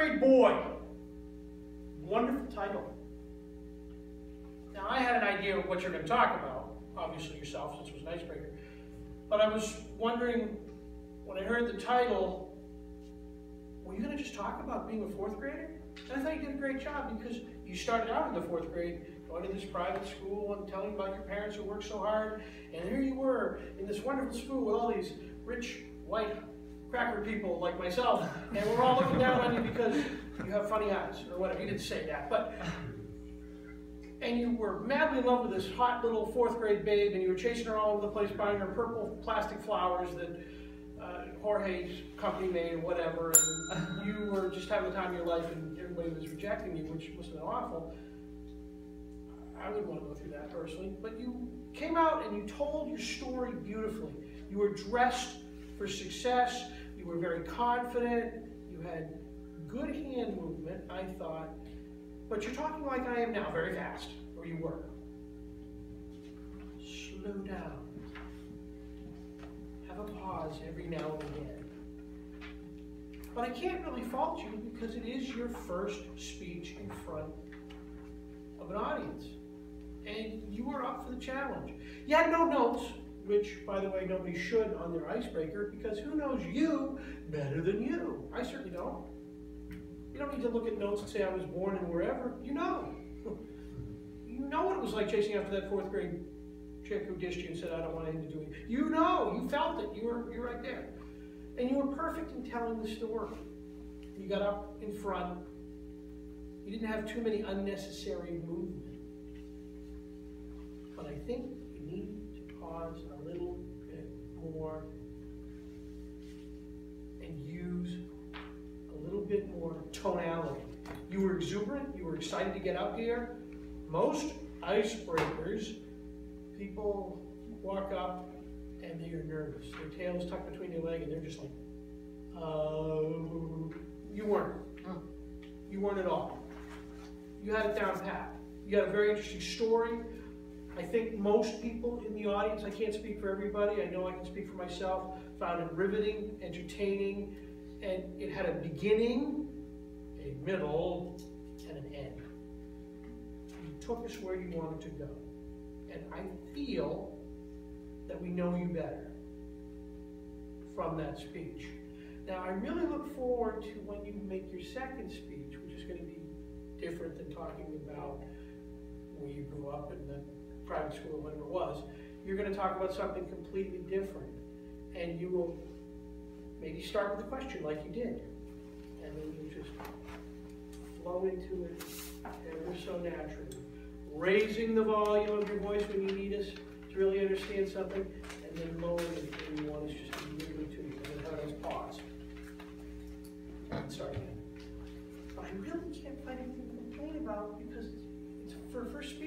grade boy. Wonderful title. Now, I had an idea of what you're going to talk about, obviously yourself, since it was an icebreaker. But I was wondering, when I heard the title, were you going to just talk about being a fourth grader? And I thought you did a great job, because you started out in the fourth grade, going to this private school and telling about your parents who worked so hard, and here you were in this wonderful school with all these rich, white, cracker people like myself, and we're all looking down on you because you have funny eyes, or whatever. You didn't say that, but... And you were madly in love with this hot little fourth grade babe, and you were chasing her all over the place, buying her purple plastic flowers that Jorge's company made or whatever, and you were just having the time of your life, and everybody was rejecting you, which must have been awful. I wouldn't want to go through that personally, but you came out and you told your story beautifully. You were dressed for success, you were very confident, you had good hand movement, I thought, but you're talking like I am now, very fast, or you were. Slow down. Have a pause every now and again. But I can't really fault you, because it is your first speech in front of an audience. And you were up for the challenge. You had no notes, which, by the way, nobody should on their icebreaker, because who knows you better than you? I certainly don't. You don't need to look at notes and say I was born in wherever. You know. You know what it was like chasing after that fourth grade chick who dissed you and said, I don't want anything to do with it. You know. You felt it. You're right there. And you were perfect in telling the story. You got up in front. You didn't have too many unnecessary movement. But I think you need to pause a little bit more and use a little bit more tonality. You were exuberant. You were excited to get up here. Most icebreakers, people walk up and they are nervous. Their tail is tucked between their leg and they're just like, you weren't. You weren't at all. You had it down pat. You had a very interesting story. I think most people in the audience, I can't speak for everybody, I know I can speak for myself, found it riveting, entertaining, and it had a beginning, a middle, and an end. You took us where you wanted to go. And I feel that we know you better from that speech. Now, I really look forward to when you make your second speech, which is going to be different than talking about where you grew up in the private school or whatever it was. You're going to talk about something completely different. And you will maybe start with a question like you did. And then you just flow into it ever so naturally. Raising the volume of your voice when you need us to really understand something, and then lowering it when you want us just to be listening to you. And then have a nice pause. And start again. But I really can't find anything to complain about, because it's for a first speech.